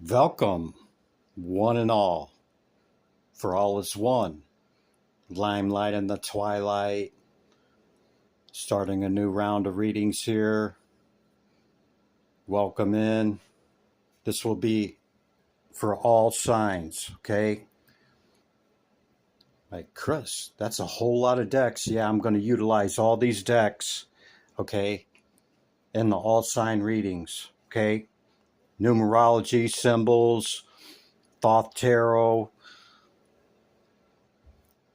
Welcome, one and all, for all is one. Limelight in the twilight. Starting a new round of readings here. Welcome in. This will be for all signs, okay? Like, Chris, that's a whole lot of decks. Yeah, I'm going to utilize all these decks, okay, in the all sign readings, okay? Numerology, symbols, Thoth Tarot,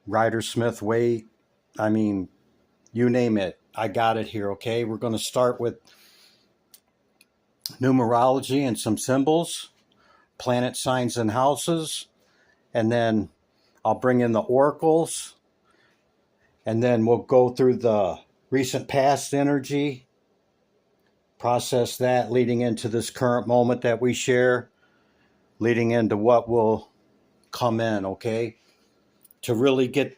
Rider Smith Waite. I mean, you name it. I got it here, okay? We're going to start with numerology and some symbols, planet signs and houses, and then I'll bring in the oracles, and then we'll go through the recent past energy, process that leading into this current moment that we share, leading into what will come in, okay? To really get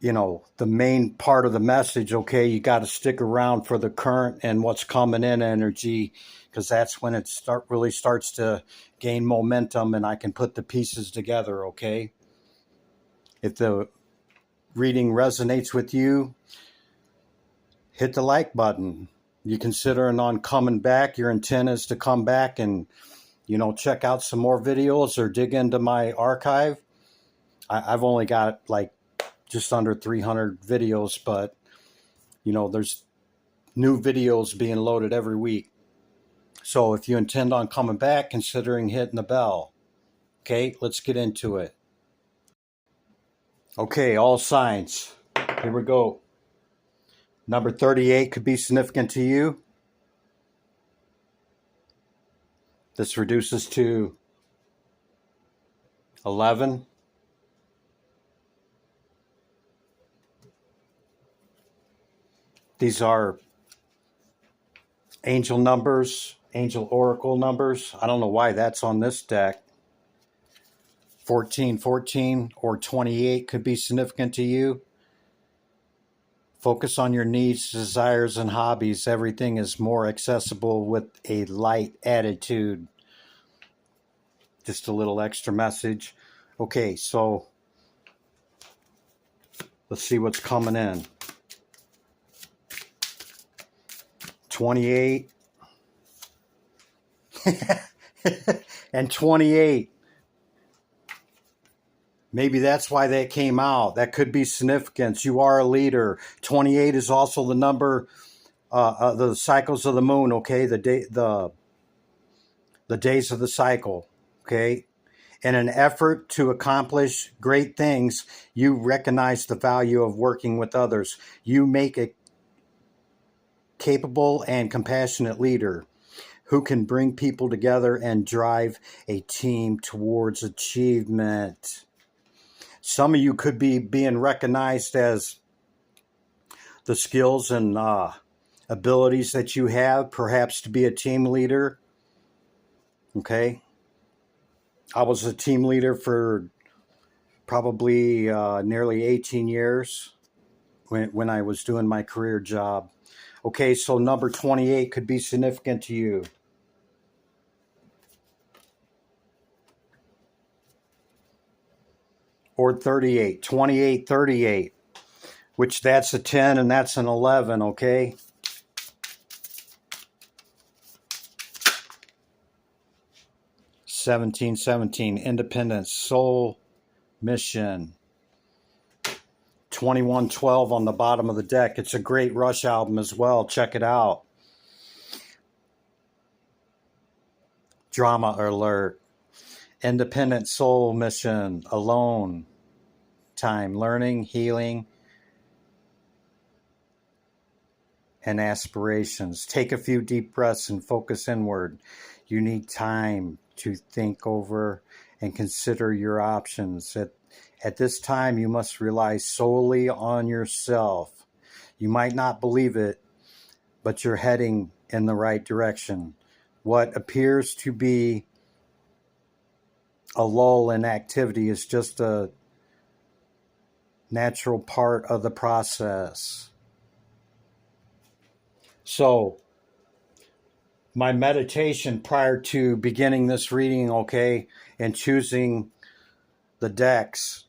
the main part of the message, okay, you got to stick around for the current and what's coming in energy, because that's when it really starts to gain momentum and I can put the pieces together, okay? If the reading resonates with you, hit the like button. You considering on coming back, your intent is to come back and, check out some more videos or dig into my archive. I've only got like just under 300 videos, but there's new videos being loaded every week. So if you intend on coming back, considering hitting the bell. Okay, let's get into it. Okay, all signs. Here we go. Number 38 could be significant to you. This reduces to 11. These are angel numbers, angel oracle numbers. I don't know why that's on this deck. 14 or 28 could be significant to you. Focus on your needs, desires, and hobbies. Everything is more accessible with a light attitude. Just a little extra message. Okay, so let's see what's coming in. 28 and 28. Maybe that's why that came out. That could be significance. You are a leader. 28 is also the number, the cycles of the moon. Okay, the days of the cycle. Okay, in an effort to accomplish great things, you recognize the value of working with others. You make a capable and compassionate leader who can bring people together and drive a team towards achievement. Some of you could be being recognized as the skills and abilities that you have, perhaps to be a team leader. Okay. I was a team leader for probably nearly 18 years when I was doing my career job. Okay, so number 28 could be significant to you. Or 38, 28, 38, which that's a 10 and that's an 11, okay? Seventeen, independence, soul, mission. 2112 on the bottom of the deck. It's a great Rush album as well. Check it out. Drama alert. Independent soul mission. Alone time. Learning, healing, and aspirations. Take a few deep breaths and focus inward. You need time to think over and consider your options. At this time, you must rely solely on yourself. You might not believe it, but you're heading in the right direction. What appears to be a lull in activity is just a natural part of the process. So, my meditation prior to beginning this reading, okay, and choosing the decks,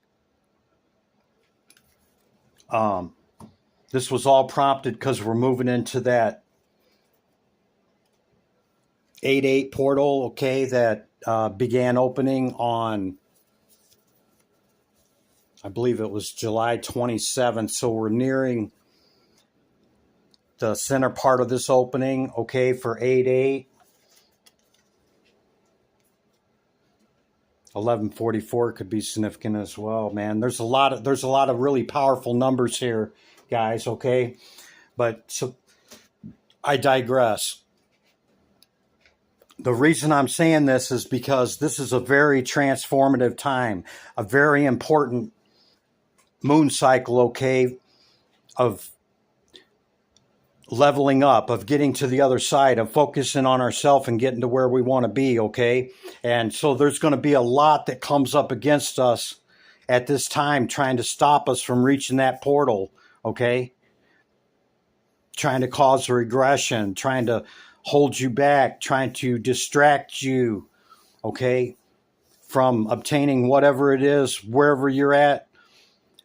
this was all prompted because we're moving into that 8-8 portal, okay, that began opening on, I believe it was July 27th. So we're nearing the center part of this opening, okay, for 8-8. 1144 could be significant as well, man. There's a lot of really powerful numbers here, guys, okay? But so I digress. The reason I'm saying this is because this is a very transformative time, a very important moon cycle, okay, of leveling up, of getting to the other side, of focusing on ourselves and getting to where we want to be, okay? And so there's going to be a lot that comes up against us at this time, trying to stop us from reaching that portal, okay? Trying to cause a regression, trying to hold you back, trying to distract you, okay, from obtaining whatever it is, wherever you're at,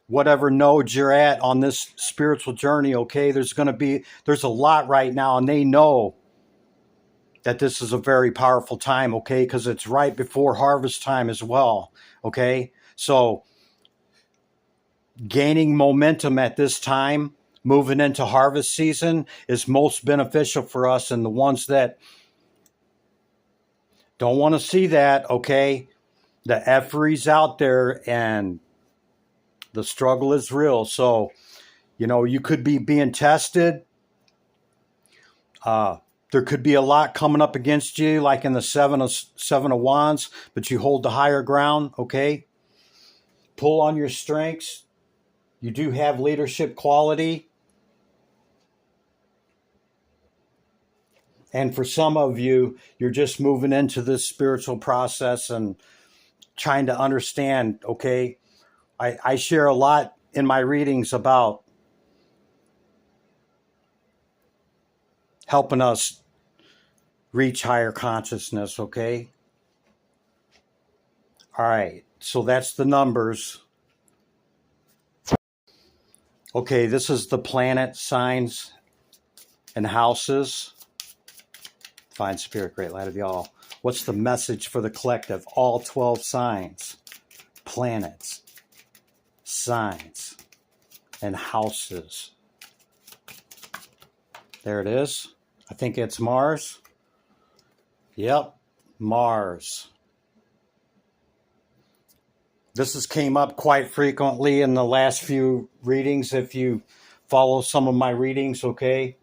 whatever node you're at on this spiritual journey, okay? There's a lot right now, and they know that this is a very powerful time, okay? Because it's right before harvest time as well, okay? So gaining momentum at this time, moving into harvest season, is most beneficial for us. And the ones that don't want to see that, okay, the effery's out there and the struggle is real. So, you could be being tested. There could be a lot coming up against you, like in the seven of wands, but you hold the higher ground, okay? Pull on your strengths. You do have leadership quality. And for some of you, you're just moving into this spiritual process and trying to understand, okay? I share a lot in my readings about helping us reach higher consciousness, okay? All right, so that's the numbers. Okay, this is the planet signs and houses. Fine Spirit, great light of y'all. What's the message for the collective? All 12 signs, planets, signs, and houses. There it is. I think it's Mars. Yep, Mars. This has came up quite frequently in the last few readings. If you follow some of my readings, okay?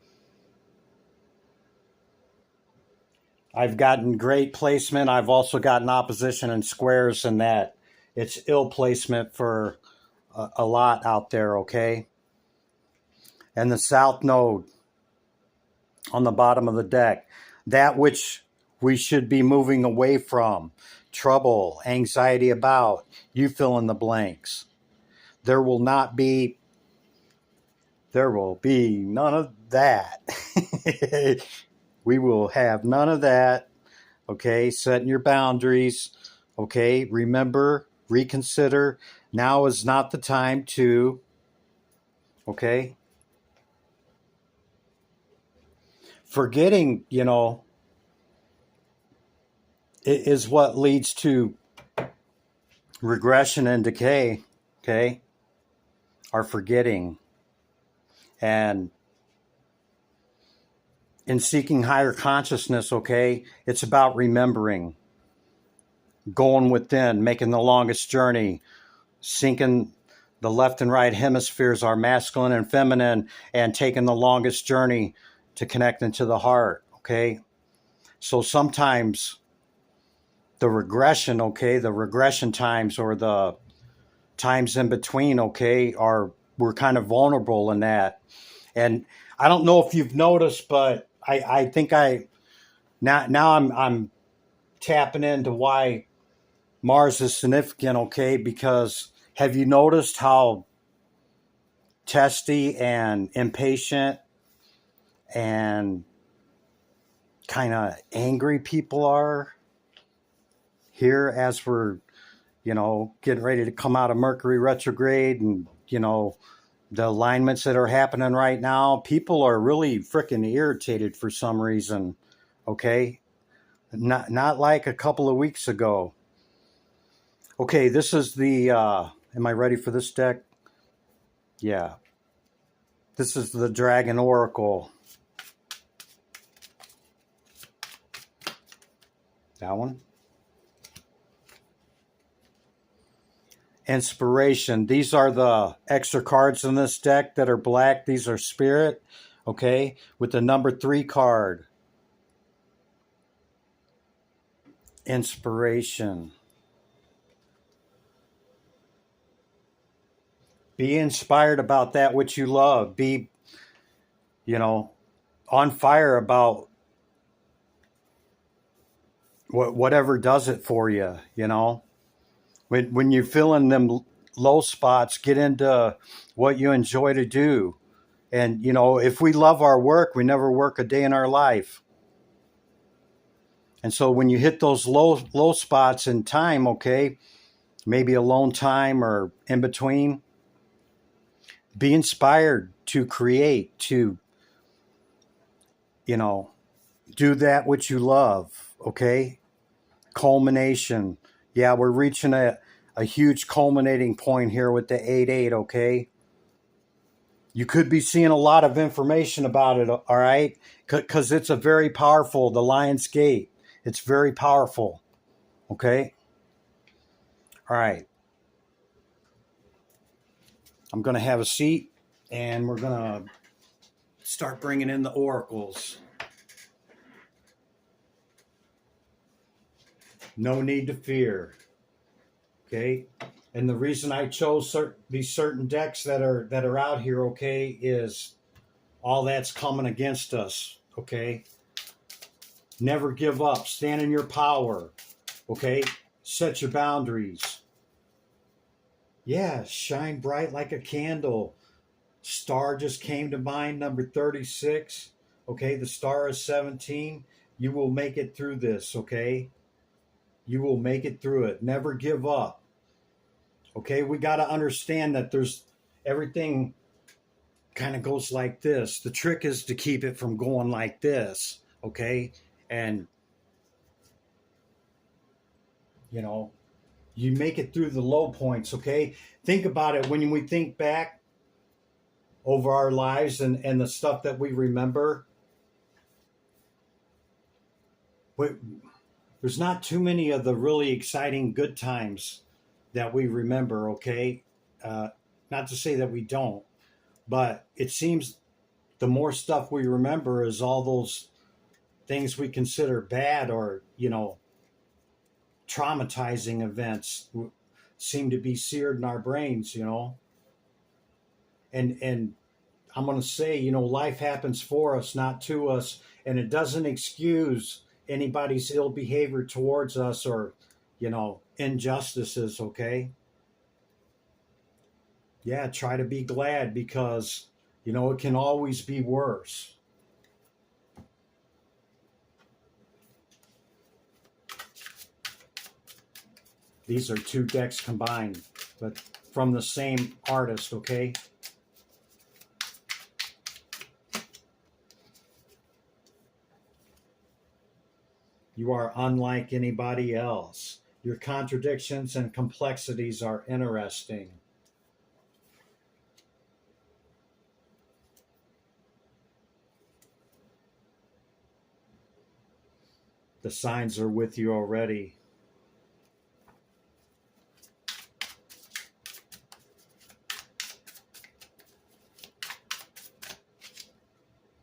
I've gotten great placement. I've also gotten opposition and squares in that. It's ill placement for a lot out there, okay? And the South Node on the bottom of the deck, that which we should be moving away from, trouble, anxiety about, you fill in the blanks. There will be none of that. We will have none of that. Okay, setting your boundaries. Okay, remember, reconsider. Now is not the time to, okay? Forgetting, is what leads to regression and decay, okay? Our forgetting. And in seeking higher consciousness, okay, it's about remembering, going within, making the longest journey, sinking the left and right hemispheres, our masculine and feminine, and taking the longest journey to connect into the heart, okay? So sometimes the regression times or the times in between, okay, we're kind of vulnerable in that. And I don't know if you've noticed, but I think now I'm tapping into why Mars is significant, okay? Because have you noticed how testy and impatient and kind of angry people are here as we're, getting ready to come out of Mercury retrograde, and, the alignments that are happening right now. People are really freaking irritated for some reason. Okay. Not like a couple of weeks ago. Okay. This is am I ready for this deck? Yeah. This is the Dragon Oracle. That one. Inspiration. These are the extra cards in this deck that are black. These are spirit. Okay. With the number 3 card. Inspiration. Be inspired about that which you love. Be, on fire about whatever does it for you. When you're feeling them low spots, get into what you enjoy to do. And, if we love our work, we never work a day in our life. And so when you hit those low spots in time, okay, maybe alone time or in between, be inspired to create, to, do that which you love, okay? Culmination. Yeah, we're reaching a huge culminating point here with the 8-8, okay? You could be seeing a lot of information about it, all right? Because it's a very powerful, the Lion's Gate. It's very powerful, okay? All right. I'm going to have a seat, and we're going to start bringing in the oracles. No need to fear, okay? And the reason I chose these certain decks that are out here, okay, is all that's coming against us, okay? Never give up. Stand in your power, okay? Set your boundaries. Yeah, shine bright like a candle. Star just came to mind, number 36. Okay, the star is 17. You will make it through this, okay? You will make it through it. Never give up. Okay, we got to understand that there's everything kind of goes like this. The trick is to keep it from going like this, okay? And, you make it through the low points, okay? Think about it when we think back over our lives and the stuff that we remember. There's not too many of the really exciting good times that we remember, okay? Not to say that we don't, but it seems the more stuff we remember is all those things we consider bad or, traumatizing events seem to be seared in our brains, And I'm going to say, life happens for us, not to us, and it doesn't excuse anybody's ill behavior towards us or, injustices, okay? Yeah, try to be glad because, it can always be worse. These are 2 decks combined, but from the same artist, okay? You are unlike anybody else. Your contradictions and complexities are interesting. The signs are with you already.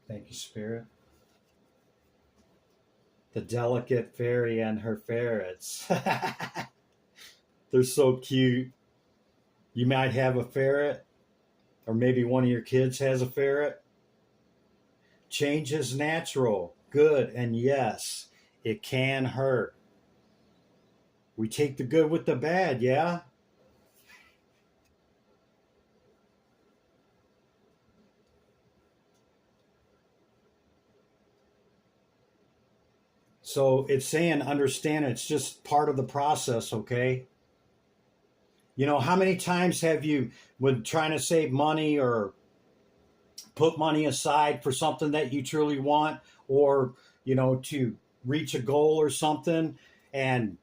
Thank you, Spirit. The delicate fairy and her ferrets. They're so cute. You might have a ferret, or maybe one of your kids has a ferret. Change is natural, good, and yes, it can hurt. We take the good with the bad, yeah? So it's saying, understand it's just part of the process, okay? You know, how many times have you, when trying to save money or put money aside for something that you truly want, or, you know, to reach a goal or something, and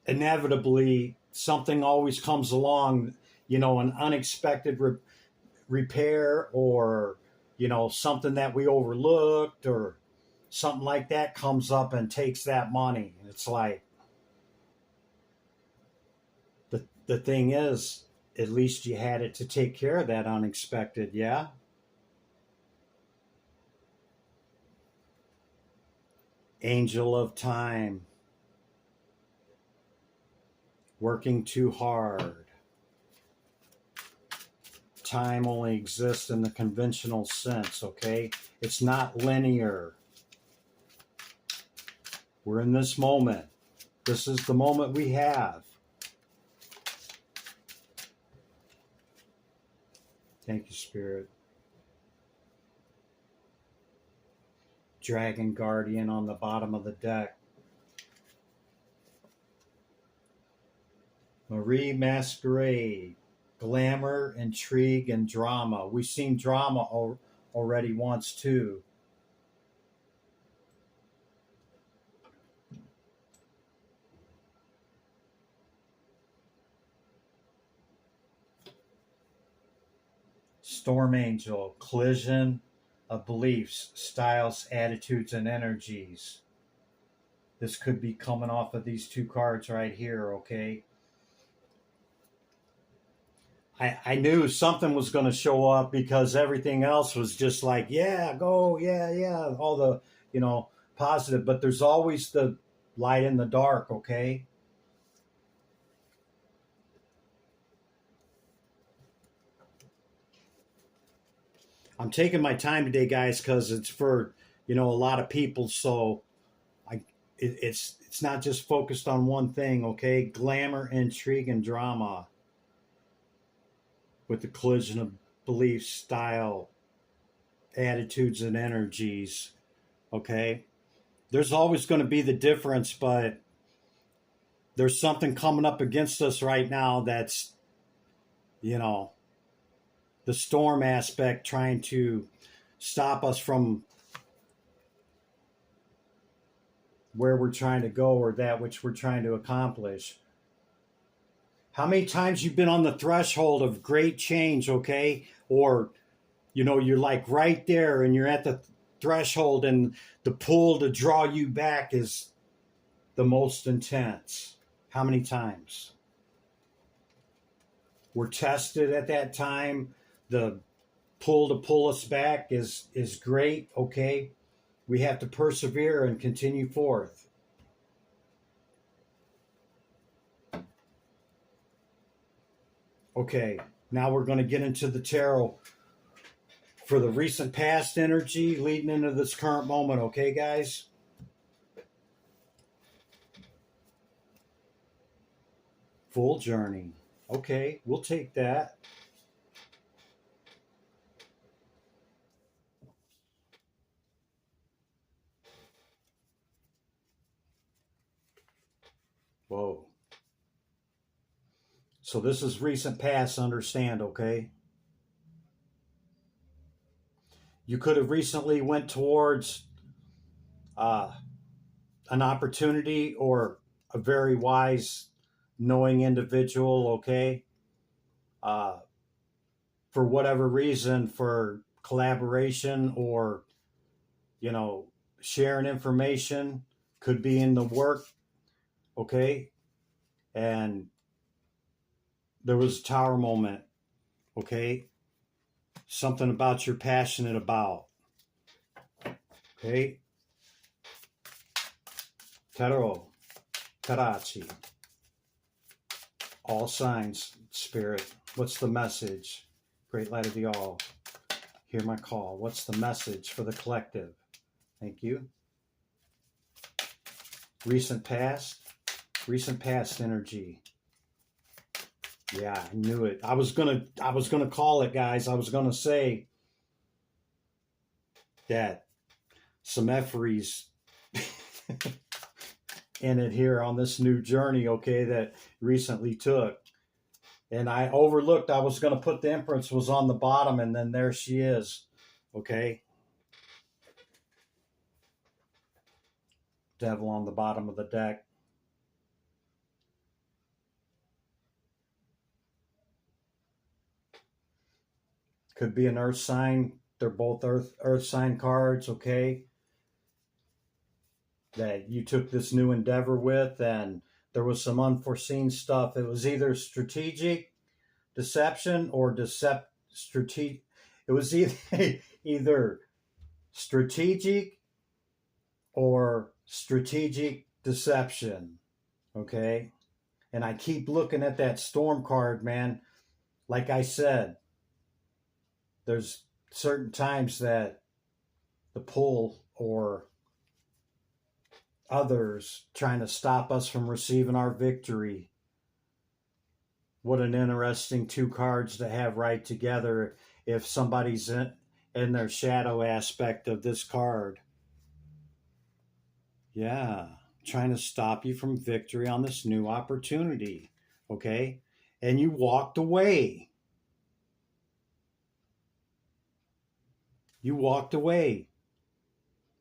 inevitably something always comes along, you know, an unexpected repair, or, you know, something that we overlooked or something like that comes up and takes that money. And it's like, the thing is, at least you had it to take care of that unexpected, yeah? Angel of time, working too hard. Time only exists in the conventional sense, okay? It's not linear. We're in this moment. This is the moment we have. Thank you, Spirit. Dragon Guardian on the bottom of the deck. Marie Masquerade. Glamour, intrigue, and drama. We've seen drama already once, too. Storm Angel. Collision of beliefs, styles, attitudes, and energies. This could be coming off of these two cards right here, okay? I knew something was going to show up because everything else was just like, yeah, go, yeah, all the, you know, positive. But there's always the light in the dark, okay? I'm taking my time today, guys, because it's for, you know, a lot of people. So it's not just focused on one thing, okay? Glamour, intrigue, and drama with the collision of beliefs, style, attitudes, and energies, okay? There's always going to be the difference, but there's something coming up against us right now that's, you know, the storm aspect trying to stop us from where we're trying to go or that which we're trying to accomplish. How many times you've been on the threshold of great change, okay? Or, you know, you're like right there and you're at the threshold and the pull to draw you back is the most intense. How many times? We're tested at that time. The pull to pull us back is great, okay? We have to persevere and continue forth. Okay, now we're going to get into the tarot for the recent past energy leading into this current moment, okay, guys? Full journey. Okay, we'll take that. Whoa. So this is recent past, understand, okay? You could have recently went towards an opportunity or a very wise, knowing individual, okay? Uh, for whatever reason, for collaboration or, you know, sharing information, could be in the work, okay? And there was a tower moment, okay? Something about you're passionate about, okay? Tarot, Karachi, all signs, spirit. What's the message? Great light of the all. Hear my call. What's the message for the collective? Thank you. Recent past energy. Yeah, I knew it. I was gonna call it, guys. I was gonna say that some efferys in it here on this new journey, okay, that recently took. And I overlooked, I was going to put the Empress was on the bottom, and then there she is, okay. Devil on the bottom of the deck. Could be an earth sign. They're both earth sign cards, okay, that you took this new endeavor with, and there was some unforeseen stuff. It was either strategic deception or strategic. It was either strategic or strategic deception, okay. And I keep looking at that storm card, man. Like I said, there's certain times that the pull or others trying to stop us from receiving our victory. What an interesting two cards to have right together if somebody's in their shadow aspect of this card. Yeah, trying to stop you from victory on this new opportunity, okay? And you walked away. You walked away.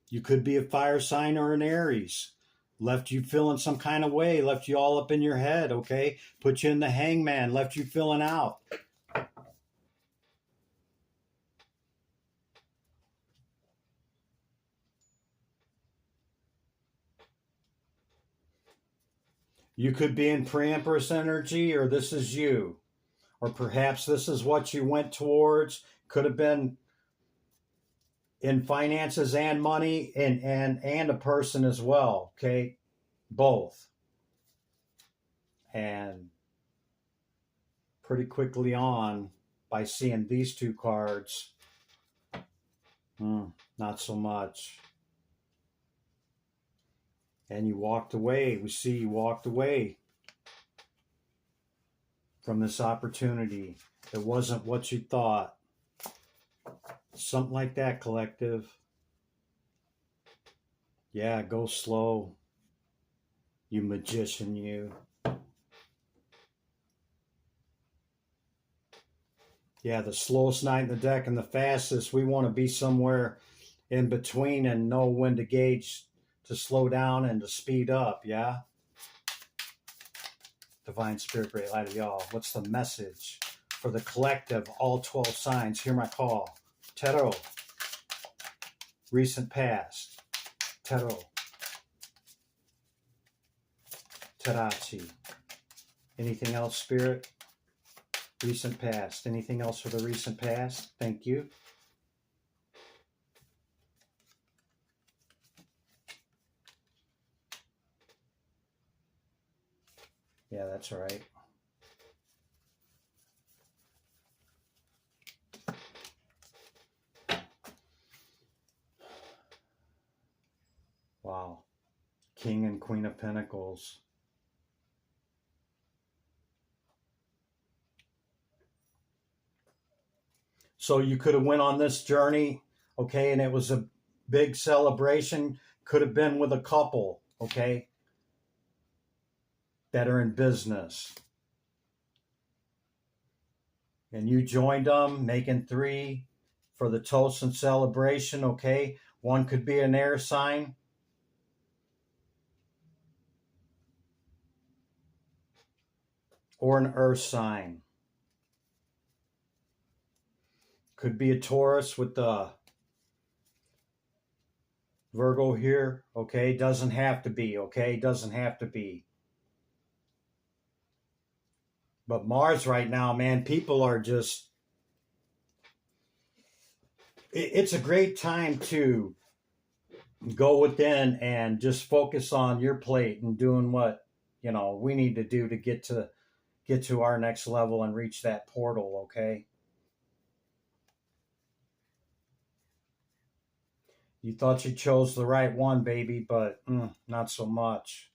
You could be a fire sign or an Aries. Left you feeling some kind of way, left you all up in your head, okay? Put you in the hangman, left you feeling out. You could be in pre-empress energy, or this is you. Or perhaps this is what you went towards. Could have been in finances and money and a person as well, okay? Both. And pretty quickly on, by seeing these two cards, not so much. And you walked away. We see you walked away from this opportunity. It wasn't what you thought. Something like that, collective. Yeah, go slow. You magician, you. Yeah, the slowest knight in the deck and the fastest. We want to be somewhere in between and know when to gauge to slow down and to speed up, yeah? Divine Spirit, great light of y'all. What's the message for the collective, all 12 signs? Hear my call. Tarot. Recent past. Tarot. Tarachi. Anything else, Spirit? Recent past. Anything else for the recent past? Thank you. Yeah, that's right. Wow. King and Queen of Pentacles. So you could have went on this journey, okay, and it was a big celebration. Could have been with a couple, okay, that are in business. And you joined them, making 3 for the toast and celebration, okay? One could be an air sign. Or an earth sign. Could be a Taurus with the Virgo here, okay? Doesn't have to be, okay? Doesn't have to be. But Mars right now, man, people are just... It's a great time to go within and just focus on your plate and doing what, we need to do to get to our next level and reach that portal, okay? You thought you chose the right one, baby, but not so much.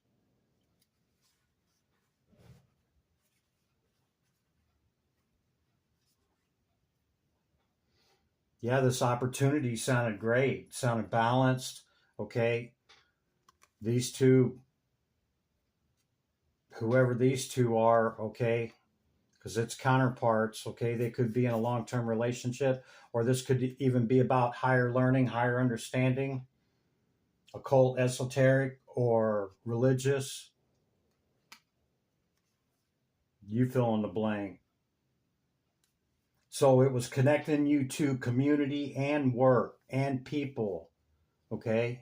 Yeah, this opportunity sounded great, sounded balanced. Okay, these two, whoever these two are, okay, because it's counterparts, okay, they could be in a long-term relationship, or this could even be about higher learning, higher understanding, occult, esoteric, or religious. You fill in the blank. So it was connecting you to community and work and people, okay?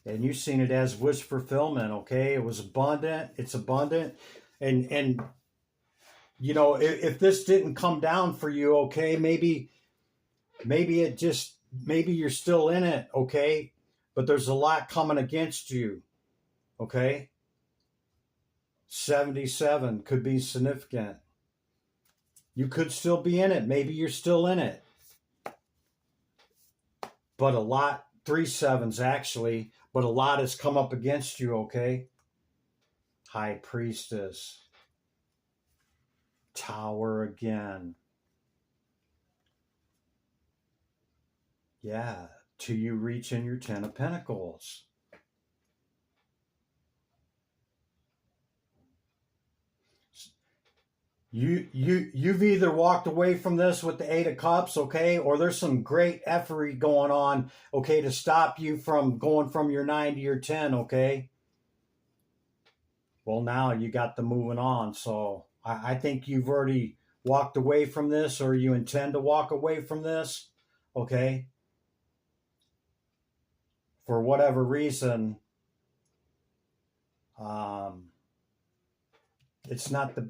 And you've seen it as wish fulfillment, okay? It was abundant, it's abundant. And you know, if this didn't come down for you, okay, maybe it just maybe you're still in it, okay? But there's a lot coming against you, okay? 77 could be significant. You could still be in it. Maybe you're still in it. But a lot, 3 sevens actually, but a lot has come up against you, okay? High Priestess. Tower again. Yeah, till you reach in your 10 of Pentacles. You've either walked away from this with the 8 of Cups, okay, or there's some great effery going on, okay, to stop you from going from your 9 to your 10, okay. Well, now you got the moving on, so I think you've already walked away from this, or you intend to walk away from this, okay. For whatever reason, um, it's not the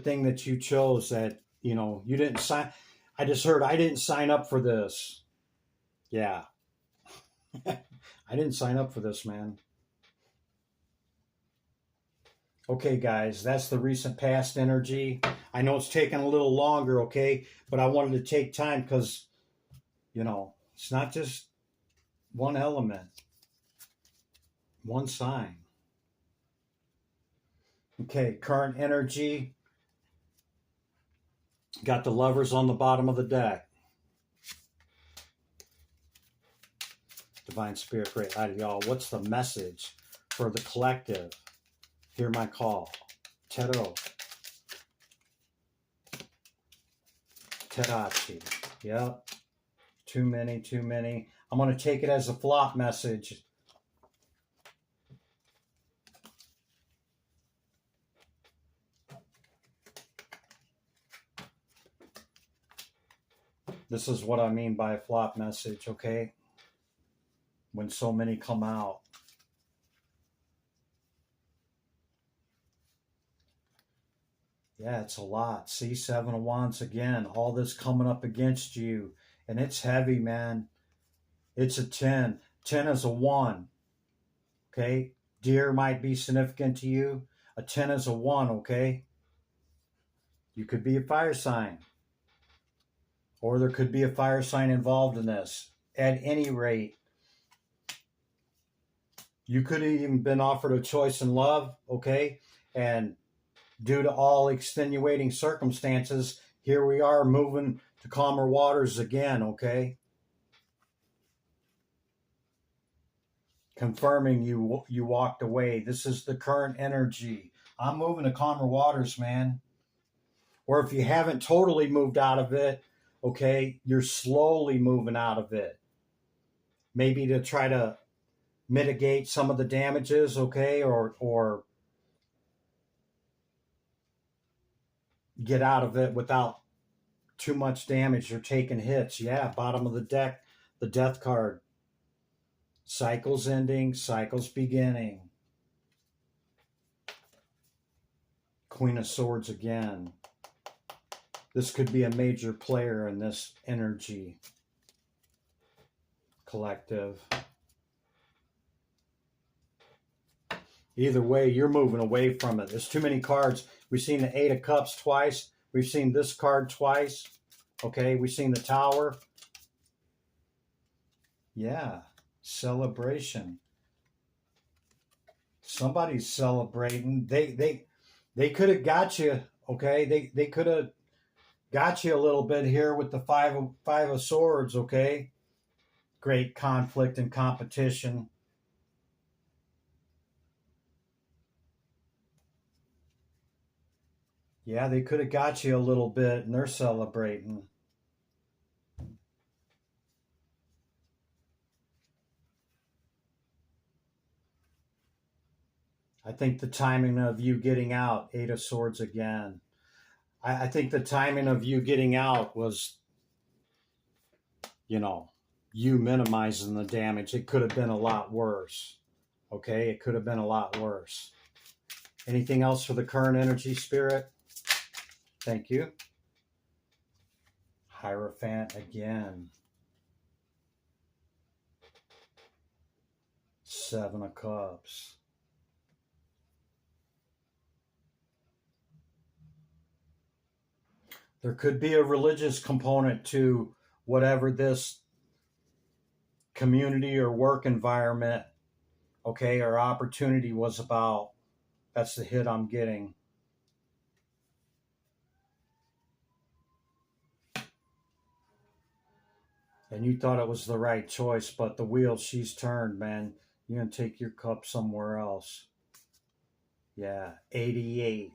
thing that you chose, that you know you didn't sign. I just heard I didn't sign up for this. Yeah. I didn't sign up for this, man. Okay, guys, that's the recent past energy. I know it's taken a little longer, okay, but I wanted to take time because, you know, it's not just one element, one sign. Okay, current energy. Got the Lovers on the bottom of the deck. Divine Spirit, great hi to y'all. What's the message for the collective? Hear my call. Tero. Terachi. Yep. Too many, too many. I'm going to take it as a flop message. This is what I mean by a flop message, okay? When so many come out. Yeah, it's a lot. See, 7 of Wands again. All this coming up against you. And it's heavy, man. It's a 10. 10 is a 1. Okay? Deer might be significant to you. A 10 is a 1, okay? You could be a fire sign. Or there could be a fire sign involved in this. At any rate, you could have even been offered a choice in love, okay? And due to all extenuating circumstances, here we are moving to calmer waters again, okay? Confirming you walked away. This is the current energy. I'm moving to calmer waters, man. Or if you haven't totally moved out of it, okay, you're slowly moving out of it. Maybe to try to mitigate some of the damages, okay, or get out of it without too much damage or taking hits. Yeah, bottom of the deck, the Death card. Cycles ending, cycles beginning. Queen of Swords again. This could be a major player in this energy collective. Either way, you're moving away from it. There's too many cards. We've seen the 8 of Cups twice. We've seen this card twice. Okay, we've seen the Tower. Yeah, celebration. Somebody's celebrating. They could have got you. Okay, they could have got you a little bit here with the five of swords, okay? Great conflict and competition. Yeah, they could have got you a little bit, and they're celebrating. I think the timing of you getting out, Eight of Swords again. I think the timing of you getting out was, you know, you minimizing the damage. It could have been a lot worse. Okay, it could have been a lot worse. Anything else for the current energy, Spirit? Thank you. Hierophant again. Seven of Cups. There could be a religious component to whatever this community or work environment, okay, or opportunity was about. That's the hit I'm getting. And you thought it was the right choice, but the wheel she's turned, man. You're going to take your cup somewhere else. Yeah, 88.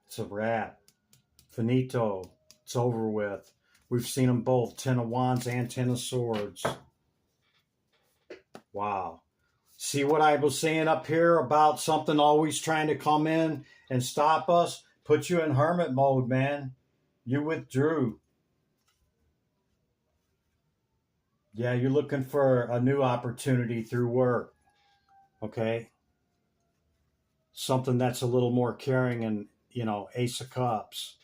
It's a wrap. Finito. It's over with. We've seen them both, 10 of Wands and 10 of Swords. Wow. See what I was saying up here about something always trying to come in and stop us? Put you in hermit mode, man. You withdrew. Yeah, you're looking for a new opportunity through work. Okay? Something that's a little more caring and, you know, Ace of Cups.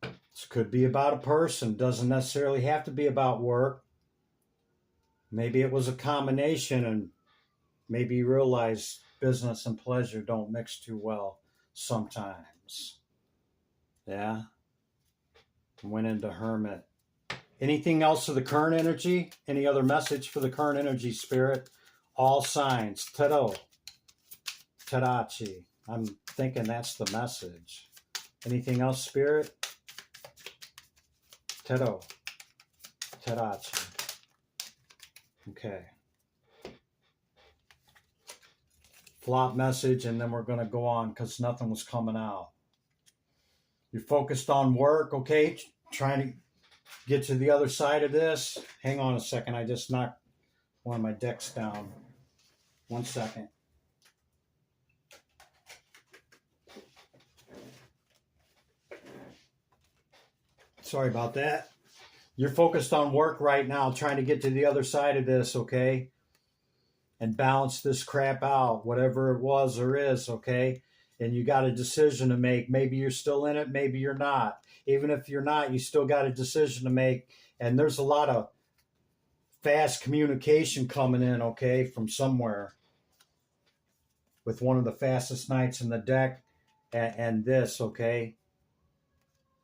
This could be about a person. Doesn't necessarily have to be about work. Maybe it was a combination, and maybe you realize business and pleasure don't mix too well sometimes. Yeah? Went into hermit. Anything else for the current energy? Any other message for the current energy, Spirit? All signs. Tado. Tadachi. I'm thinking that's the message. Anything else, Spirit? Tado. Tadachi. Okay. Flop message, and then we're going to go on because nothing was coming out. You're focused on work, okay? Trying to get to the other side of this. Hang on a second. I just knocked one of my decks down. 1 second. Sorry about that. You're focused on work right now, trying to get to the other side of this, okay? And balance this crap out, whatever it was or is, okay? And you got a decision to make. Maybe you're still in it, maybe you're not. Even if you're not, you still got a decision to make. And there's a lot of fast communication coming in, okay, from somewhere. With one of the fastest knights in the deck and this, okay?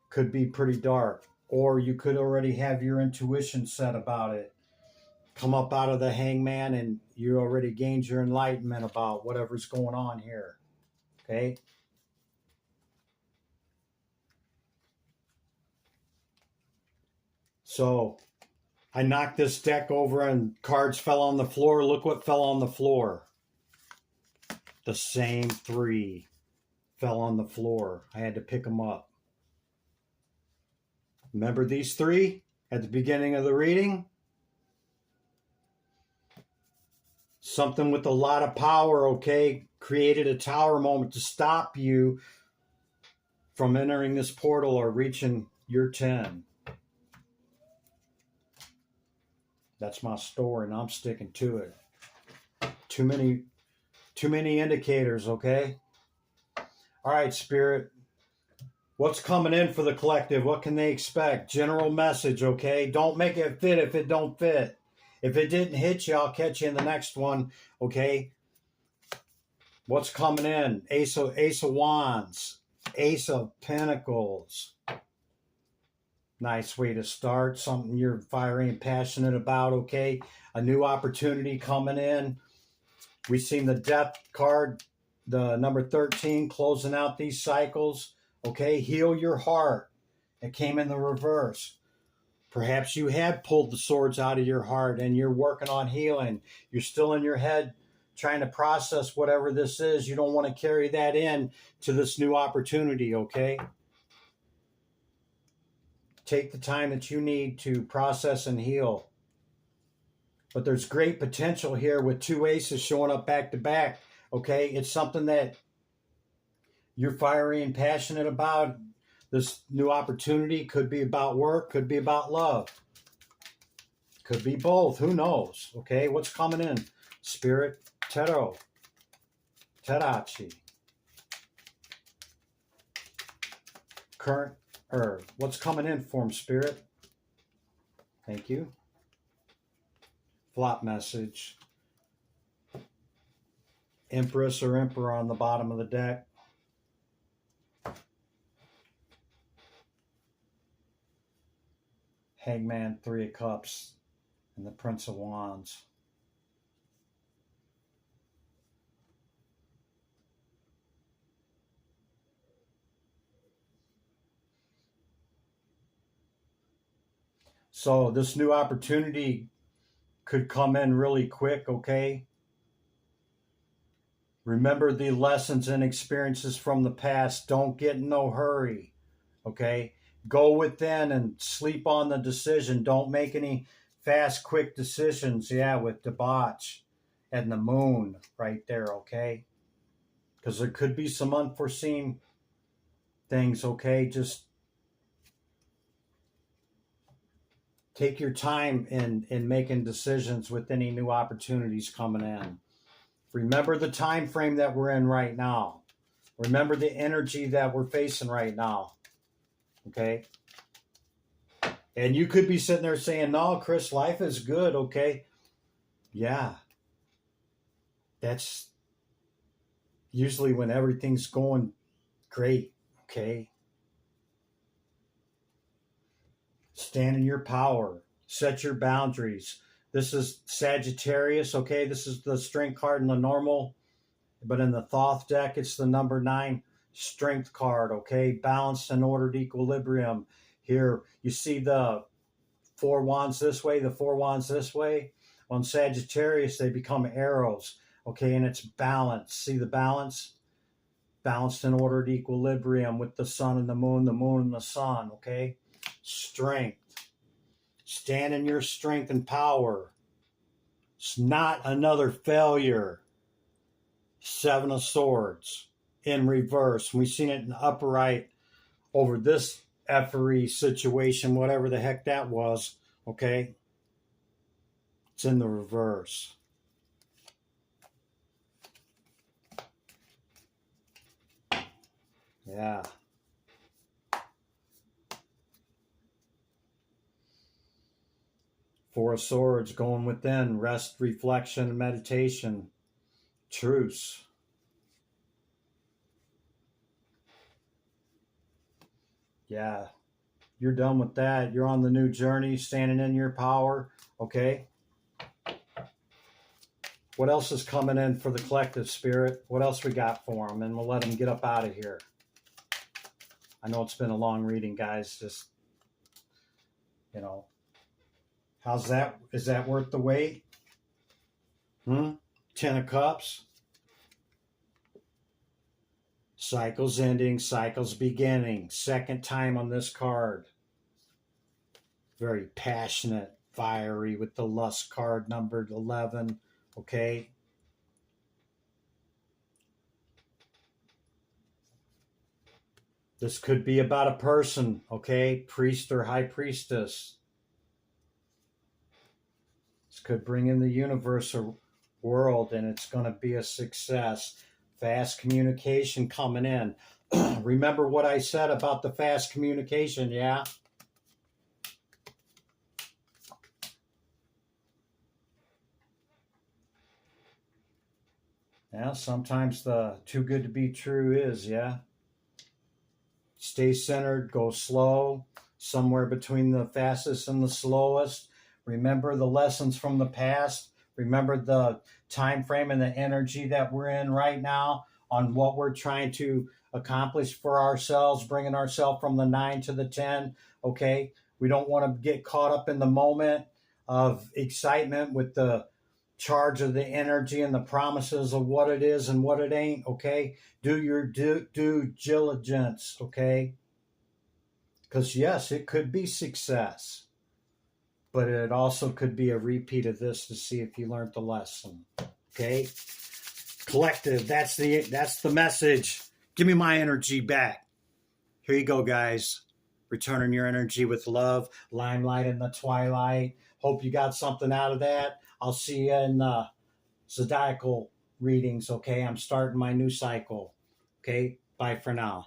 Could be pretty dark. Or you could already have your intuition set about it. Come up out of the hangman and you already gained your enlightenment about whatever's going on here. Okay? So I knocked this deck over and cards fell on the floor. Look what fell on the floor. The same 3 fell on the floor. I had to pick them up. Remember these 3 at the beginning of the reading? Something with a lot of power, okay, created a tower moment to stop you from entering this portal or reaching your 10. That's my story, and I'm sticking to it. Too many indicators, okay? All right, Spirit. What's coming in for the collective? What can they expect? General message, okay? Don't make it fit if it don't fit. If it didn't hit you, I'll catch you in the next one, okay? What's coming in? Ace of Wands. Ace of Pentacles. Nice way to start. Something you're fiery and passionate about, okay? A new opportunity coming in. We've seen the death card, the number 13, closing out these cycles. Okay, heal your heart. It came in the reverse. Perhaps you have pulled the swords out of your heart and you're working on healing. You're still in your head trying to process whatever this is. You don't want to carry that in to this new opportunity, okay? Take the time that you need to process and heal. But there's great potential here with two aces showing up back to back, okay? It's something that you're fiery and passionate about. This new opportunity could be about work, could be about love. Could be both. Who knows? Okay, what's coming in? Spirit, Tero, Terachi. Current, what's coming in for him, Spirit? Thank you. Flop message. Empress or Emperor on the bottom of the deck. Hangman, Three of Cups, and the Prince of Wands. So this new opportunity could come in really quick, okay? Remember the lessons and experiences from the past. Don't get in no hurry, okay? Go within and sleep on the decision. Don't make any fast, quick decisions. Yeah, with debauch and the moon right there, okay? Because there could be some unforeseen things, okay? Just take your time in making decisions with any new opportunities coming in. Remember the time frame that we're in right now. Remember the energy that we're facing right now. Okay? And you could be sitting there saying, no, Chris, life is good, okay? Yeah. That's usually when everything's going great, okay? Stand in your power. Set your boundaries. This is Sagittarius, okay? This is the strength card in the normal, but in the Thoth deck, it's the number 9 strength card, okay? Balanced and ordered equilibrium. Here, you see the 4 wands this way, the 4 wands this way. On Sagittarius, they become arrows, okay? And it's balanced. See the balance? Balanced and ordered equilibrium with the sun and the moon and the sun, okay? Strength. Stand in your strength and power. It's not another failure. 7 of Swords in reverse. We've seen it in upright over this effery situation, whatever the heck that was, okay? It's in the reverse. Yeah. Four of Swords going within, rest, reflection, and meditation. Truce. Yeah. You're done with that. You're on the new journey, standing in your power. Okay. What else is coming in for the collective, Spirit? What else we got for them? And we'll let them get up out of here. I know it's been a long reading, guys. Just, how's that? Is that worth the wait? 10 of Cups. Cycles ending, cycles beginning. Second time on this card. Very passionate, fiery with the lust card numbered 11. Okay. This could be about a person, okay? Priest or high priestess. This could bring in the universe or world, and it's going to be a success. Fast communication coming in. Remember what I said about the fast communication, yeah? Yeah, sometimes the too good to be true is, yeah? Stay centered, go slow, somewhere between the fastest and the slowest. Remember the lessons from the past. Remember the time frame and the energy that we're in right now on what we're trying to accomplish for ourselves, bringing ourselves from the 9 to the 10. Okay. We don't want to get caught up in the moment of excitement with the charge of the energy and the promises of what it is and what it ain't. Okay. Do your due diligence. Okay. Because yes, it could be success, but it also could be a repeat of this to see if you learned the lesson. Okay. Collective, that's the message. Give me my energy back. Here you go, guys. Returning your energy with love, limelight in the twilight. Hope you got something out of that. I'll see you in zodiacal readings. Okay, I'm starting my new cycle. Okay, bye for now.